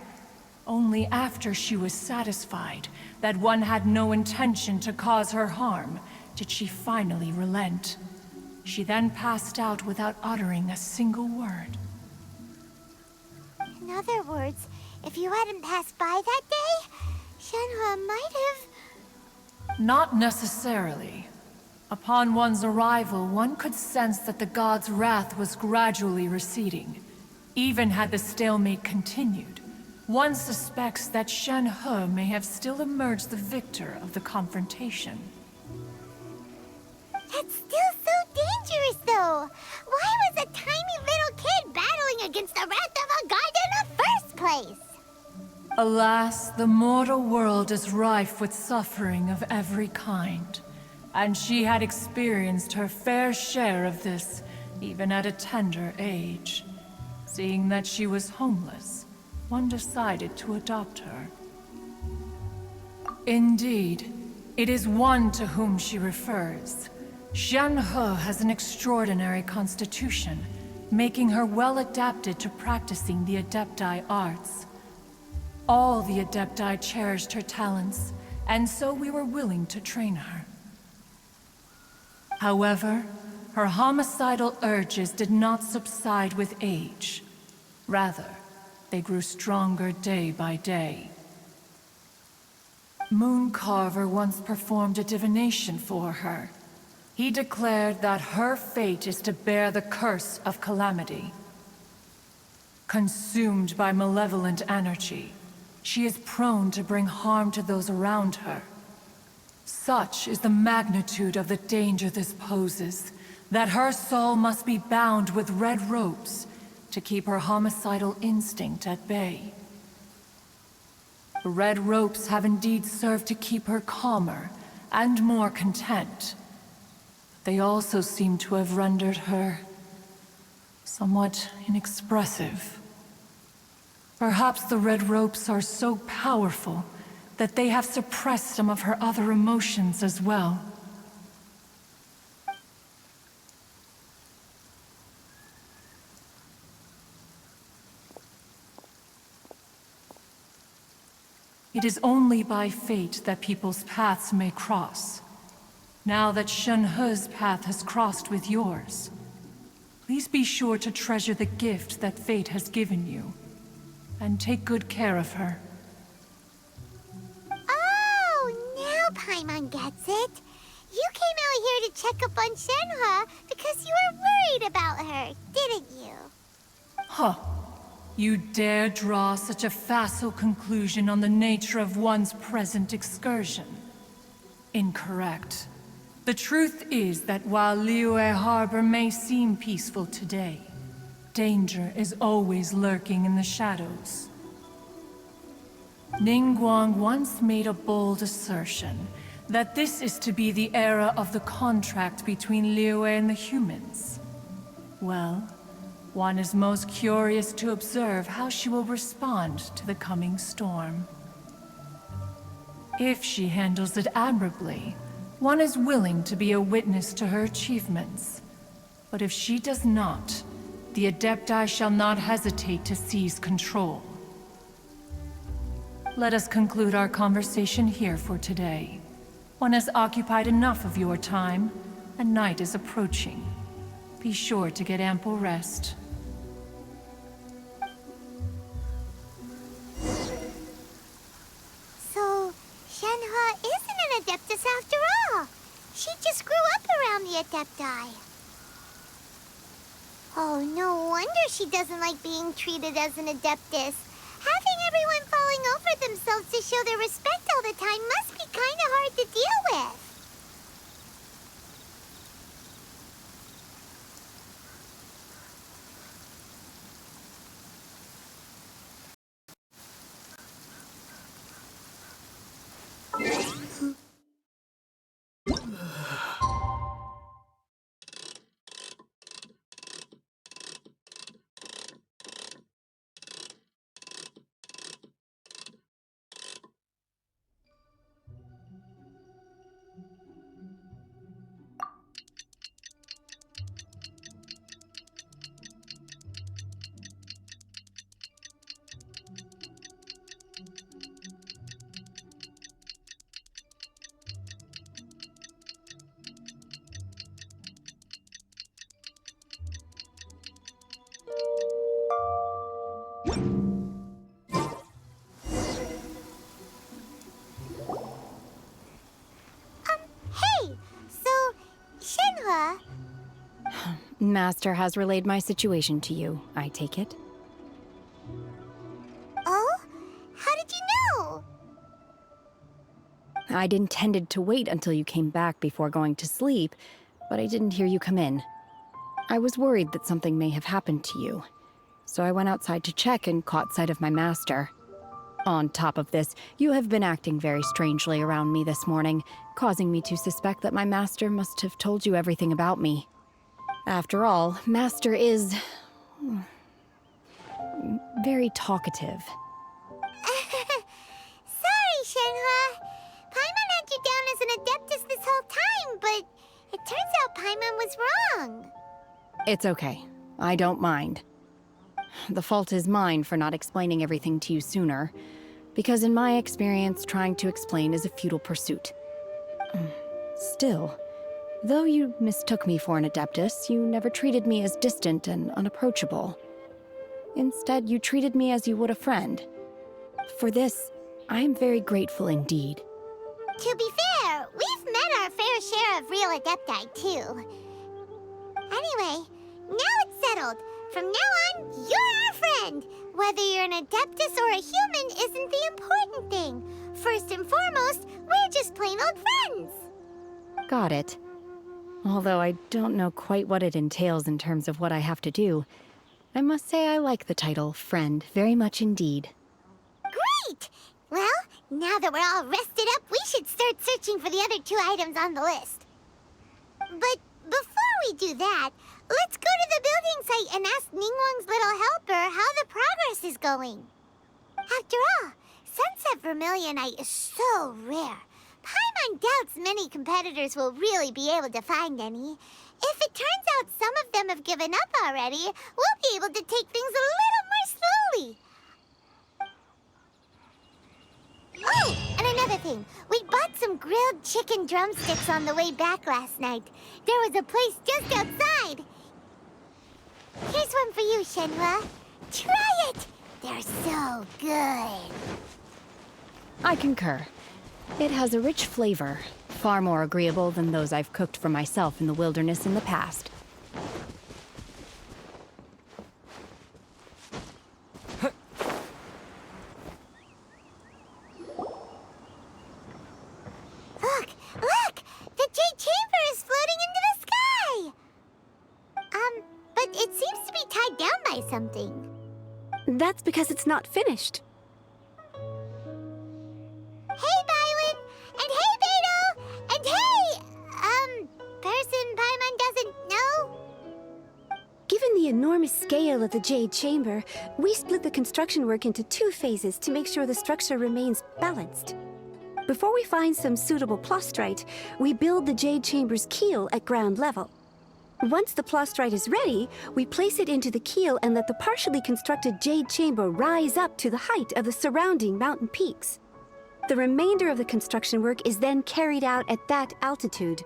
Only after she was satisfied that one had no intention to cause her harm did she finally relent. She then passed out without uttering a single word. In other words, if you hadn't passed by that day, Shen-He might have... Not necessarily. Upon one's arrival, one could sense that the god's wrath was gradually receding. Even had the stalemate continued, one suspects that Shen-He may have still emerged the victor of the confrontation. That's still so dangerous, though! Why was a tiny little kid battling against the wrath of a god in the first place? Alas, the mortal world is rife with suffering of every kind. And she had experienced her fair share of this, even at a tender age. Seeing that she was homeless, one decided to adopt her. Indeed, it is one to whom she refers. Shen-He has an extraordinary constitution, making her well adapted to practicing the Adepti arts. All the Adepti cherished her talents, and so we were willing to train her. However, her homicidal urges did not subside with age. Rather, they grew stronger day by day. Mooncarver once performed a divination for her. He declared that her fate is to bear the curse of calamity. Consumed by malevolent energy, she is prone to bring harm to those around her. Such is the magnitude of the danger this poses, that her soul must be bound with red ropes to keep her homicidal instinct at bay. The red ropes have indeed served to keep her calmer and more content. They also seem to have rendered her somewhat inexpressive. Perhaps the red ropes are so powerful that they have suppressed some of her other emotions as well. It is only by fate that people's paths may cross. Now that Shenhe's path has crossed with yours, please be sure to treasure the gift that fate has given you, and take good care of her. Oh, now Paimon gets it. You came out here to check up on Shenhe because you were worried about her, didn't you? Huh. You dare draw such a facile conclusion on the nature of one's present excursion? Incorrect. The truth is that while Liyue Harbor may seem peaceful today, danger is always lurking in the shadows. Ningguang once made a bold assertion that this is to be the era of the contract between Liyue and the humans. Well, one is most curious to observe how she will respond to the coming storm. If she handles it admirably, one is willing to be a witness to her achievements. But if she does not, the Adepti shall not hesitate to seize control. Let us conclude our conversation here for today. One has occupied enough of your time, and night is approaching. Be sure to get ample rest. So, Shenhe isn't an Adeptus after all. She just grew up around the Adepti. Oh, no wonder she doesn't like being treated as an Adeptus. Having everyone falling over themselves to show their respect all the time must be kind of hard to deal with. Hey! So, Shenhe... Master has relayed my situation to you, I take it? Oh? How did you know? I'd intended to wait until you came back before going to sleep, but I didn't hear you come in. I was worried that something may have happened to you, so I went outside to check and caught sight of my master. On top of this, you have been acting very strangely around me this morning, causing me to suspect that my master must have told you everything about me. After all, Master is... very talkative. Sorry, Shenhe. Paimon had you down as an Adeptus this whole time, but it turns out Paimon was wrong. It's okay. I don't mind. The fault is mine for not explaining everything to you sooner, because in my experience, trying to explain is a futile pursuit. Still, though you mistook me for an Adeptus, you never treated me as distant and unapproachable. Instead, you treated me as you would a friend. For this, I am very grateful indeed. To be fair, we've met our fair share of real Adepti, too. Anyway, now it's settled. From now on, you're our friend. Whether you're an Adeptus or a human isn't the important thing. First and foremost, we're just plain old friends. Got it. Although I don't know quite what it entails in terms of what I have to do, I must say I like the title friend very much indeed. Great! Well, now that we're all rested up, we should start searching for the other 2 items on the list. But before we do that, let's go to the building site and ask Ningguang's little helper how the progress is going. After all, sunset vermilionite is so rare. Paimon doubts many competitors will really be able to find any. If it turns out some of them have given up already, we'll be able to take things a little more slowly. Oh, and another thing. We bought some grilled chicken drumsticks on the way back last night. There was a place just outside. Here's one for you, Shenhua. Try it! They're so good. I concur. It has a rich flavor, far more agreeable than those I've cooked for myself in the wilderness in the past. Look! The Jade Chamber is floating into the sky! But it seems to be tied down by something. That's because it's not finished. Hey, Bywin! And hey, Beto! And hey, person Paimon doesn't know? Given the enormous scale of the Jade Chamber, we split the construction work into 2 phases to make sure the structure remains balanced. Before we find some suitable plastrite, we build the Jade Chamber's keel at ground level. Once the plastrite is ready, we place it into the keel and let the partially constructed Jade Chamber rise up to the height of the surrounding mountain peaks. The remainder of the construction work is then carried out at that altitude.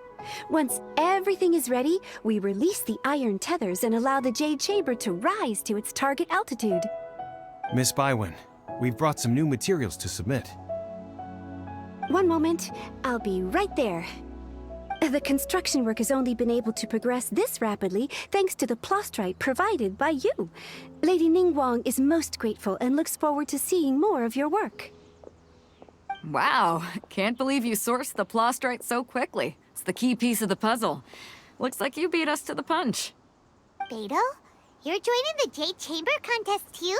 Once everything is ready, we release the iron tethers and allow the Jade Chamber to rise to its target altitude. Miss Bywin, we've brought some new materials to submit. One moment, I'll be right there. The construction work has only been able to progress this rapidly thanks to the plastrite provided by you. Lady Ningguang is most grateful and looks forward to seeing more of your work. Wow, can't believe you sourced the plastrite so quickly. It's the key piece of the puzzle. Looks like you beat us to the punch. Beto, you're joining the Jade Chamber contest too?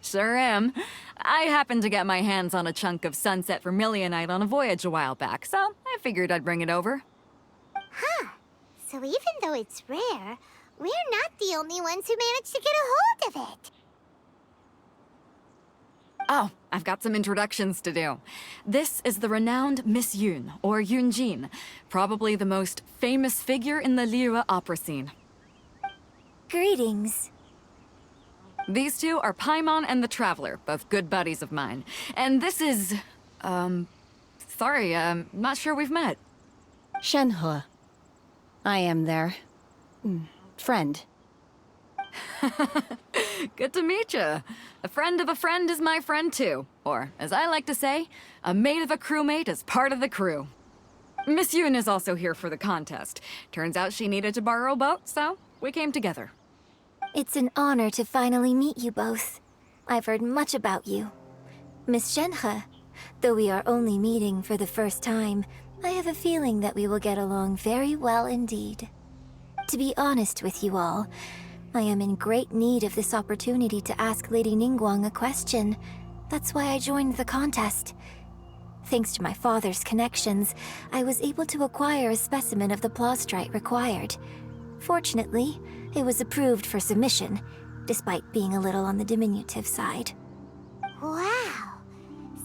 Sure am. I happened to get my hands on a chunk of sunset vermilionite on a voyage a while back, so I figured I'd bring it over. Huh. So even though it's rare, we're not the only ones who managed to get a hold of it. Oh, I've got some introductions to do. This is the renowned Miss Yun, or Yunjin, probably the most famous figure in the Liyue opera scene. Greetings. These 2 are Paimon and the Traveler, both good buddies of mine. And this is... sorry, not sure we've met. Shenhua. I am their... friend. Good to meet you. A friend of a friend is my friend too. Or, as I like to say, a mate of a crewmate is part of the crew. Miss Yun is also here for the contest. Turns out she needed to borrow a boat, so we came together. It's an honor to finally meet you both. I've heard much about you. Miss Shenhe, though we are only meeting for the first time, I have a feeling that we will get along very well indeed. To be honest with you all, I am in great need of this opportunity to ask Lady Ningguang a question. That's why I joined the contest. Thanks to my father's connections, I was able to acquire a specimen of the plastrite required. Fortunately, it was approved for submission, despite being a little on the diminutive side. Wow.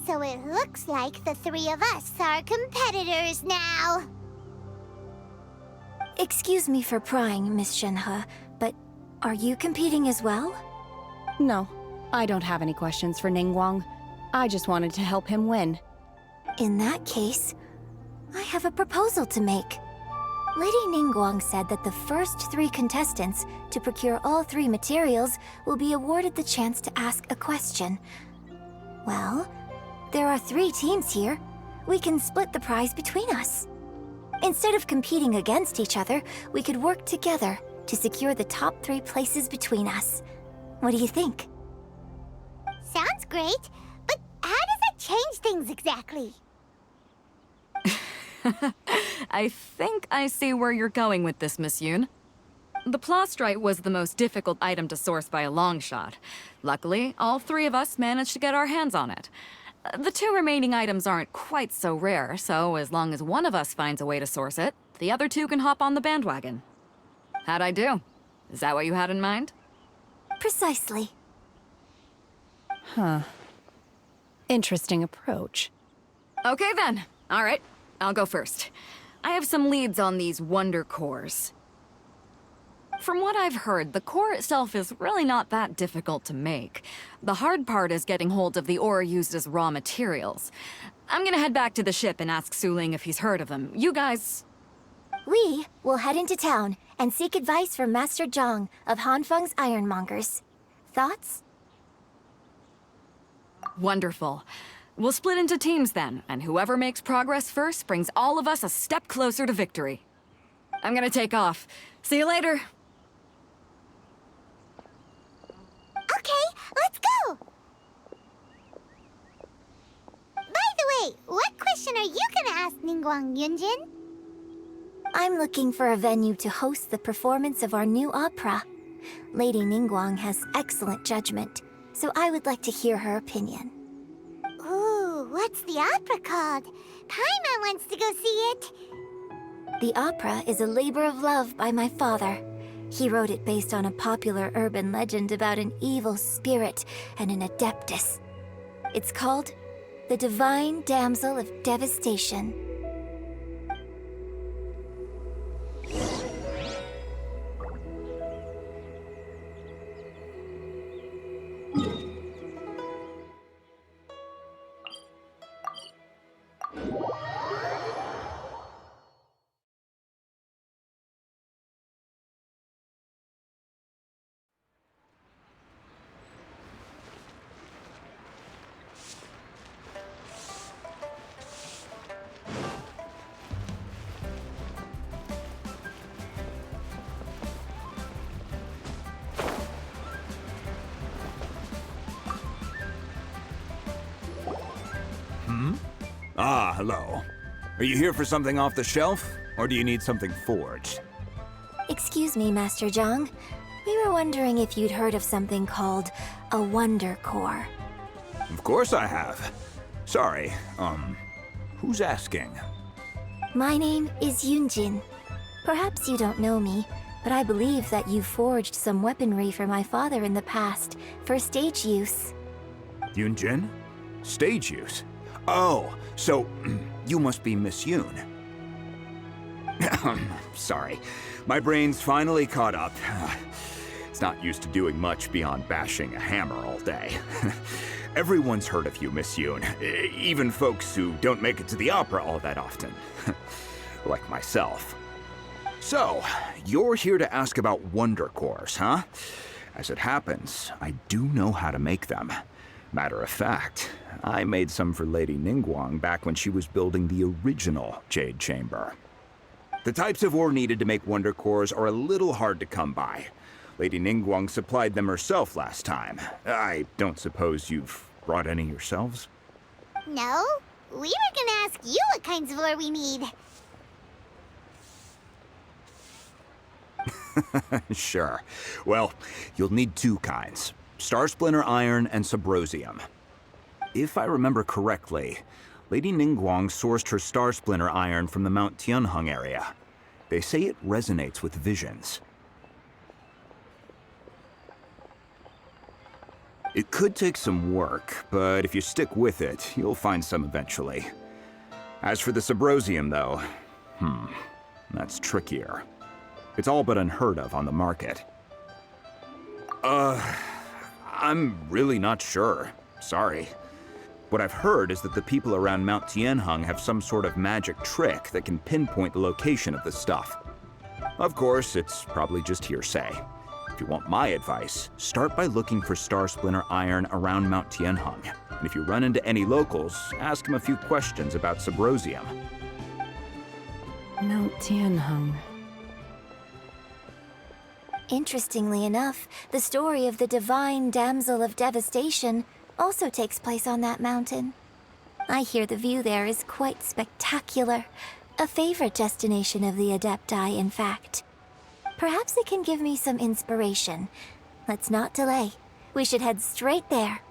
So it looks like the 3 of us are competitors now. Excuse me for prying, Miss Shenhe, but are you competing as well? No, I don't have any questions for Ningguang. I just wanted to help him win. In that case, I have a proposal to make. Lady Ningguang said that the first 3 contestants to procure all 3 materials will be awarded the chance to ask a question. Well, there are 3 teams here. We can split the prize between us. Instead of competing against each other, we could work together to secure the top 3 places between us. What do you think? Sounds great, but how does that change things exactly? I think I see where you're going with this, Miss Yoon. The plastrite was the most difficult item to source by a long shot. Luckily, all 3 of us managed to get our hands on it. The 2 remaining items aren't quite so rare, so as long as one of us finds a way to source it, the other 2 can hop on the bandwagon. How'd I do? Is that what you had in mind? Precisely. Huh. Interesting approach. Okay then. All right, I'll go first. I have some leads on these wonder cores. From what I've heard, the core itself is really not that difficult to make. The hard part is getting hold of the ore used as raw materials. I'm gonna head back to the ship and ask Suling if he's heard of them. You guys... We will head into town and seek advice from Master Zhang of Hanfeng's Ironmongers. Thoughts? Wonderful. We'll split into teams then, and whoever makes progress first brings all of us a step closer to victory. I'm gonna take off. See you later. Okay, let's go! By the way, what question are you gonna ask Ningguang, Yunjin? I'm looking for a venue to host the performance of our new opera. Lady Ningguang has excellent judgment, so I would like to hear her opinion. Ooh, what's the opera called? Paimon wants to go see it. The opera is a labor of love by my father. He wrote it based on a popular urban legend about an evil spirit and an adeptus. It's called The Divine Damsel of Devastation. Ah, hello. Are you here for something off the shelf, or do you need something forged? Excuse me, Master Zhang. We were wondering if you'd heard of something called a Wonder Core. Of course I have. Sorry, who's asking? My name is Yunjin. Perhaps you don't know me, but I believe that you forged some weaponry for my father in the past, for stage use. Yunjin? Stage use? Oh, so you must be Miss Yoon. Sorry, my brain's finally caught up. It's not used to doing much beyond bashing a hammer all day. Everyone's heard of you, Miss Yoon, even folks who don't make it to the opera all that often. Like myself. So, you're here to ask about Wonder Cores, huh? As it happens, I do know how to make them. Matter of fact, I made some for Lady Ningguang back when she was building the original Jade Chamber. The types of ore needed to make Wonder Cores are a little hard to come by. Lady Ningguang supplied them herself last time. I don't suppose you've brought any yourselves? No, we were gonna ask you what kinds of ore we need. Sure. Well, you'll need 2 kinds. Star Splinter Iron and Subrosium. If I remember correctly, Lady Ningguang sourced her Star Splinter Iron from the Mount Tianheng area. They say it resonates with visions. It could take some work, but if you stick with it, you'll find some eventually. As for the Subrosium, though, that's trickier. It's all but unheard of on the market. I'm really not sure. Sorry. What I've heard is that the people around Mount Tianheng have some sort of magic trick that can pinpoint the location of the stuff. Of course, it's probably just hearsay. If you want my advice, start by looking for Star Splinter Iron around Mount Tianheng. And if you run into any locals, ask them a few questions about Subrosium. Mount Tianheng. Interestingly enough, the story of the divine damsel of devastation also takes place on that mountain. I hear the view there is quite spectacular. A favorite destination of the Adepti, in fact. Perhaps it can give me some inspiration. Let's not delay. We should head straight there.